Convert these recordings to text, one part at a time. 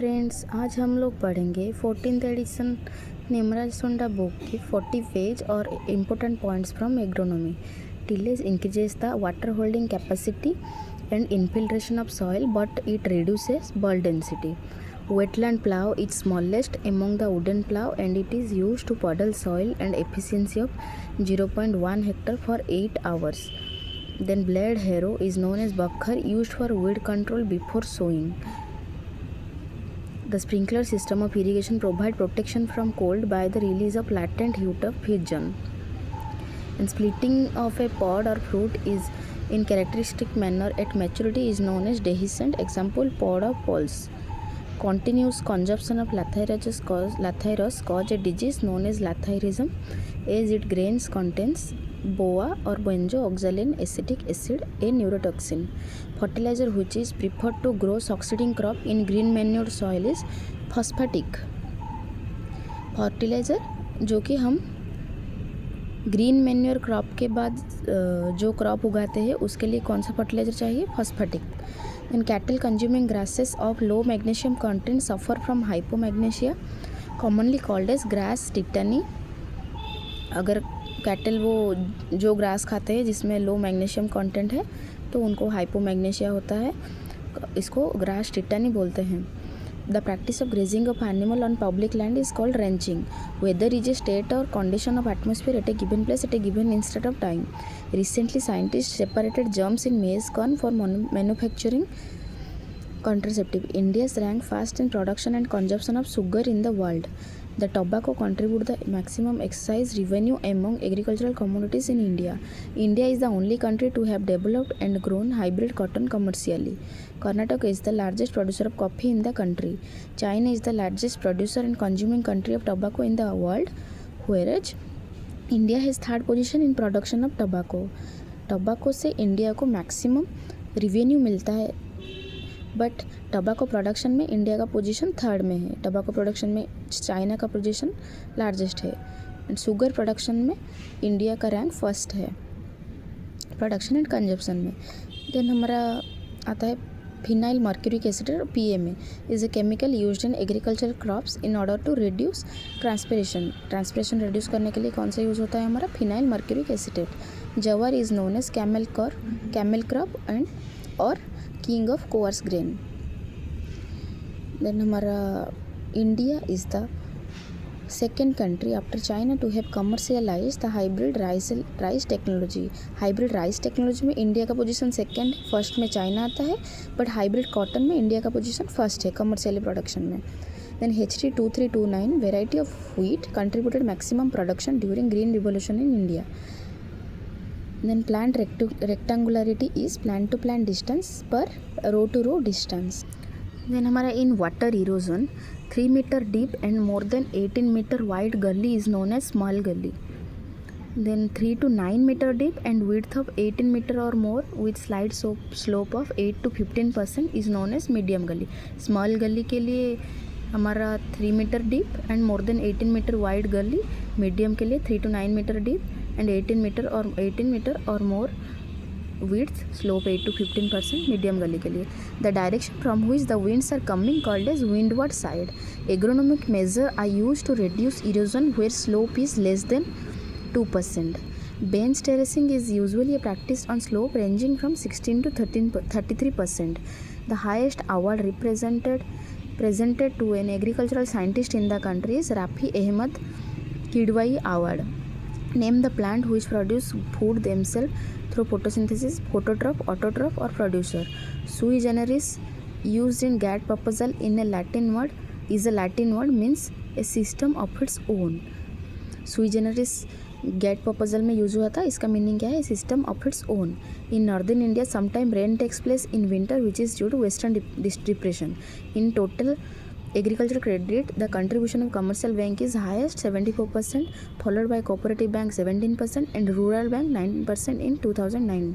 Friends, आज हम लोग पढ़ेंगे 14th एडिशन निमराज सुंडा बुक की 40 पेज और important points from agronomy. Tillage increases the water holding capacity and infiltration of soil, but it reduces soil density. Wetland plow is smallest among the wooden plow and it is used to puddle soil and efficiency of 0.1 hectare for 8 hours. Then blade harrow is known as bakhar, used for weed control before sowing. The sprinkler system of irrigation provide protection from cold by the release of latent heat of fusion. And splitting of a pod or fruit is in characteristic manner at maturity is known as dehiscent. Example, pod of pulse. Continuous consumption of lathyrus cause a disease known as lathyrism, as its grains contains BOA or benzoxylene acetic acid, a neurotoxin. Fertilizer which is preferred to grow succeeding crop in green manure soil is phosphatic. Fertiliser जो कि हम green manure crop के बाद जो crop उगाते हैं उसके लिए कौन सा फर्टिलाइज़र चाहिए? Phosphatic. In cattle consuming grasses of low magnesium content suffer from hypomagnesemia, commonly called as grass tetany. अगर कैटल वो जो ग्रास खाते हैं जिसमें लो मैग्नीशियम कंटेंट है तो उनको हाइपोमैग्नीशिया होता है, इसको ग्रास टिटानी बोलते हैं. The practice of grazing of animal on public land is called ranching. Weather is a state or condition of atmosphere at a given place at a given instant of time. Recently, scientists separated germs in maize corn for manufacturing contraceptive. India ranks first in production and consumption of sugar in the world. The tobacco contributes the maximum excise revenue among agricultural commodities in India. India is the only country to have developed and grown hybrid cotton commercially. Karnataka is the largest producer of coffee in the country. China is the largest producer and consuming country of tobacco in the world, whereas India has third position in production of tobacco. Tobacco से India को maximum revenue मिलता है, but tobacco production में India का position third में है. Tobacco production में China का पोजीशन लार्जेस्ट है एंड शुगर प्रोडक्शन में इंडिया का रैंक फर्स्ट है प्रोडक्शन एंड कंजप्शन में. देन हमारा आता है फिनाइल मर्क्यूरिक एसिड और PMA is a chemical used in agriculture crops in order to reduce transpiration reduce करने के लिए कौन सा यूज़ होता है हमारा? Phenyl mercuric acid. Jowar is known as camel crop and और king of coarse grain. Then हमारा India is the second country after China to have commercialise the hybrid rice technology. Hybrid rice technology में India का position second है, first में China आता है, but hybrid cotton में India का position first है कमर्शियली प्रोडक्शन में. Then HT2329 variety of wheat contributed maximum production during green revolution in India. Then plant rectangularity is plant to plant distance per row to row distance. Then हमारा in water erosion 3 meter deep and more than 18 meter wide gully is known as small gully. Then 3 to 9 meter deep and width of 18 meter or more with slight slope of 8 to 15% is known as medium gully. Small gully के लिए हमारा 3 meter deep and more than 18 meter wide gully, medium के लिए 3 to 9 meter deep and 18 meter or more width, slope 8 to 15% medium gully के लिए. The direction from which the winds are coming called as windward side. Agronomic measure are used to reduce erosion where slope is less than 2%. Bench terracing is usually a practice on slope ranging from 16 to 33%. The highest award presented to an agricultural scientist in the country is Rafi Ahmed Kidwai Award. Name the plant which produce food themselves through photosynthesis, phototroph, autotroph or producer. Sui generis used in GAT proposal in a Latin word means a system of its own. Sui generis GAT proposal में use हुआ था, इसका meaning क्या है? System of its own. In northern India sometime rain takes place in winter which is due to western depression. In total agriculture credit, the contribution of commercial bank is highest 74%, followed by cooperative bank 17% and rural bank 9% in 2009.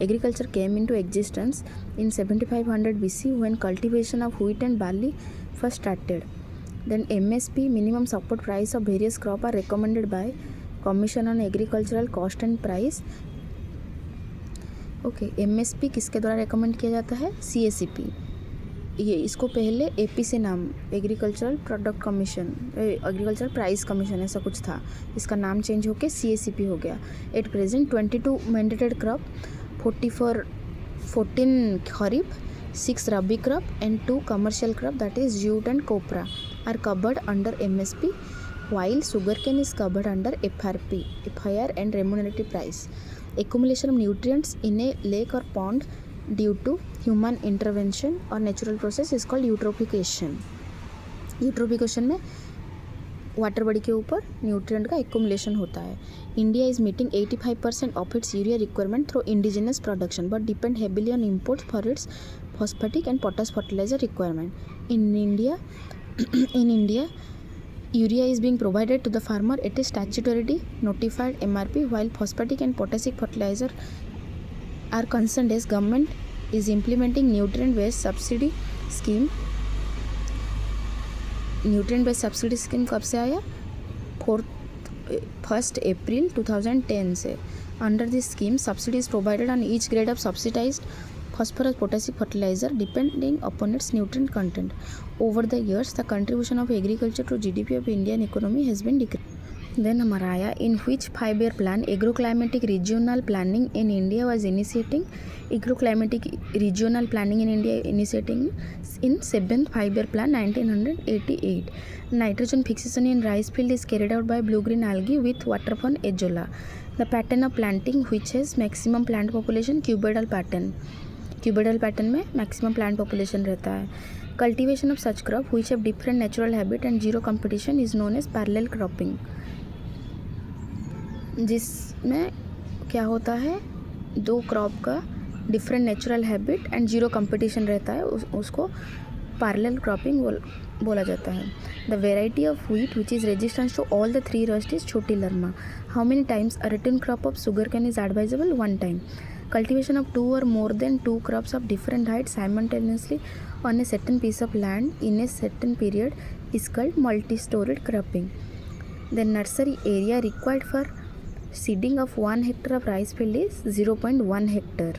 Agriculture came into existence in 7500 BC when cultivation of wheat and barley first started. Then MSP, minimum support price of various crop, are recommended by Commission on Agricultural Cost and Price. Okay, MSP किसके द्वारा recommend किया जाता है? CACP. ये इसको पहले AP से नाम agricultural product commission, agricultural price commission ऐसा कुछ था, इसका नाम चेंज होके CACP हो गया। At present 22 mandated crop, 14 kharif, 6 rabi crop and 2 commercial crop that is jute and copra are covered under MSP, while sugarcane is covered under FRP, FIR and remunerative price. Accumulation of nutrients in a lake or pond due to human intervention or natural process is called eutrophication. Eutrophication में water body के ऊपर nutrient का accumulation होता है. India is meeting 85% of its urea requirement through indigenous production but depend heavily on imports for its phosphatic and potash fertilizer requirement. In India urea is being provided to the farmer at a statutorily notified MRP, while phosphatic and potassic fertilizer are concerned as government is implementing nutrient based subsidy scheme. Nutrient based subsidy scheme कब से आया? 1 अप्रैल 2010 से. Under this scheme subsidy is provided on each grade of subsidised phosphorus potassic fertilizer depending upon its nutrient content. Over the years, the contribution of agriculture to GDP of Indian economy has been decreased. Then हमारा आया, in which 5-year plan agroclimatic regional planning in India was initiating. Agroclimatic regional planning in India initiating in 7th 5-year plan 1988. Nitrogen fixation in rice field is carried out by blue-green algae with water from azolla. The pattern of planting which has maximum plant population, cuboidal pattern. Cuboidal pattern में maximum plant population रहता है. Cultivation of such crop which have different natural habit and zero competition is known as parallel cropping. जिसमें क्या होता है, दो crop का different natural habit and zero competition रहता है, उसको पैरेलल क्रॉपिंग बोला जाता है. The variety of wheat which is resistance to all the 3 rust is Chhoti Lerma. How many times a return crop of sugar cane is advisable? 1 time. Cultivation of 2 or more than 2 crops of different height simultaneously on a certain piece of land in a certain period is called multi-storied cropping. The nursery area required for seeding of 1 hectare of rice field is 0.1 hectare.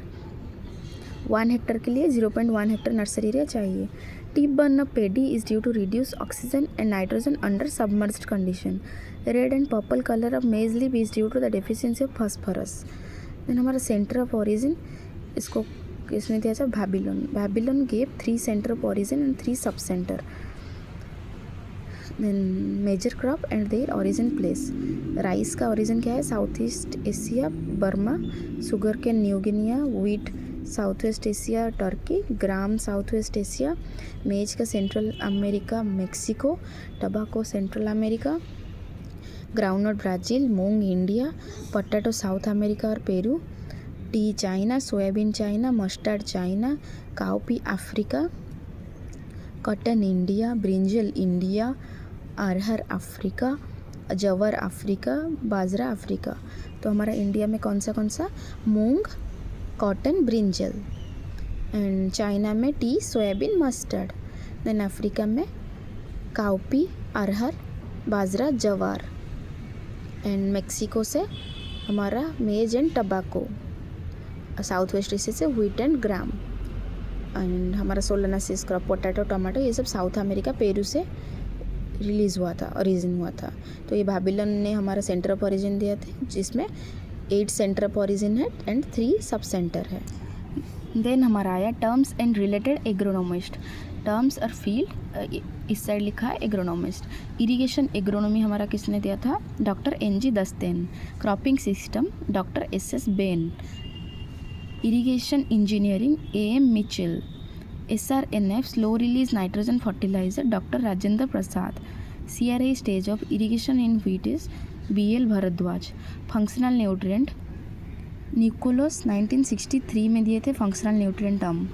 1 hectare के लिए 0.1 hectare nursery area चाहिए. Tip burn of paddy is due to reduce oxygen and nitrogen under submerged condition. Red and purple color of maize leaf is due to the deficiency of phosphorus. Then हमारा centre of origin, इसको किसने दिया था? बैबिलोन gave 3 centre of origin and 3 sub centre. Then major crop and their origin place. Rice का origin क्या है? South East Asia Burma, sugar cane New Guinea, wheat South West Asia Turkey, gram South West Asia, maize का Central America Mexico, tobacco Central America, groundnut Brazil, moong India, potato South America और Peru, T China, soybean China, mustard China, cowpea Africa, cotton India, brinjal India, arhar Africa, jowar Africa, bajra Africa. तो हमारा India में कौन सा? Moong, cotton, brinjal. And China में tea, soybean, mustard. Then Africa में cowpea, arhar, bajra, jowar. And Mexico से हमारा maize and tobacco. South West Asia से व्हीट एंड ग्राम. एंड हमारा सोलेनासिस क्रॉप, पोटैटो, टमाटो, ये सब साउथ अमेरिका पेरू से रिलीज़ हुआ था, ओरिजिन हुआ था. तो ये बैबिलोन ने हमारा सेंटर ऑफ ओरिजिन दिया था, जिसमें 8 सेंटर ऑफ ओरिजिन है एंड 3 सब सेंटर है. देन हमारा आया terms and related agronomist. Terms और फील्ड, इस साइड लिखा है एग्रोनोमिस्ट. इरिगेशन एग्रोनॉमी हमारा किसने दिया था? Doctor NG Dastane. Cropping system doctor SS Bains. Irrigation engineering AM Mitchell. SRNF slow release nitrogen fertiliser doctor Rajendra Prasad. CRI stage of irrigation in wheat is BL Bhardwaj. Functional nutrient Nicholas 1963 में दिए थे functional nutrient term.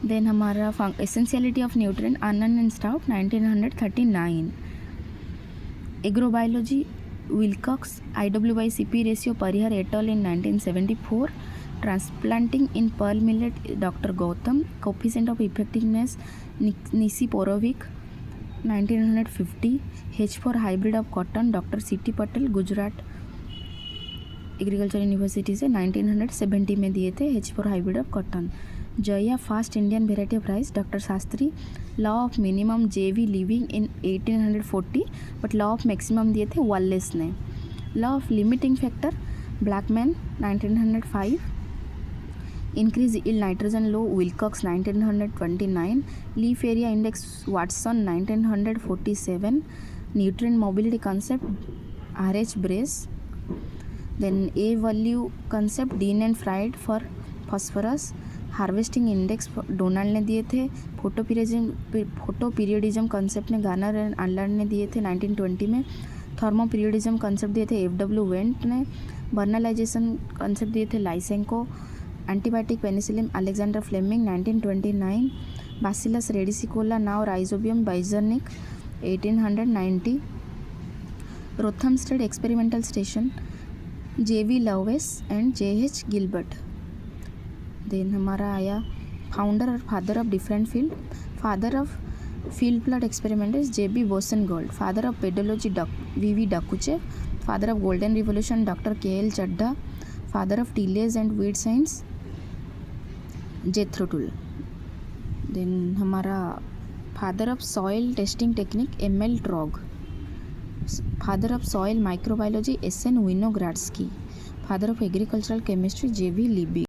Then हमारा essentiality of nutrient आनंद and Stout 1939. Agrobiology Wilcox IWY-CP ratio Parihar et al in 1974. Transplanting in pearl millet doctor Gautam. Coefficient of effectiveness Nisi Porovic 1950. H4 hybrid of cotton doctor CT Patel Gujarat agriculture university से 1970 में दिए थे H4 hybrid of cotton. Jaya fast Indian variety of rice, doctor Shastri. Law of minimum J V Liebig in 1840, but law of maximum दिए थे Wallace ने। Law of limiting factor Blackman 1905। Increase yield nitrogen law Wilcox 1929। Leaf area index Watson 1947। Nutrient mobility concept RH Bray's. Then A value concept Dean and Fried for phosphorus. Harvesting index Donald ने दिए थे। Photoperiodism concept ने Garner and Allard ने दिए थे 1920 में। Thermo periodism concept दिए थे FW वेंट ने। बर्नलाइजेशन कंसेप्ट दिए थे Lysenko. Antibiotic penicillin Alexander Fleming 1929। Bacillus radicicola now Rhizobium Beijerinck 1890। Rothamsted experimental station JV Lawes and JH Gilbert. Then हमारा आया फाउंडर और father of different field. Father of field plot experiment is JB Boussingault. Father of pedology VV Dokuchaev. Father of golden revolution doctor KL Chadha. Father of tillage and weed science Jethro Tull. Then हमारा father of soil testing technique ML ट्रॉग। Father of soil microbiology SN Winogradsky. Father of agricultural chemistry JV Libby.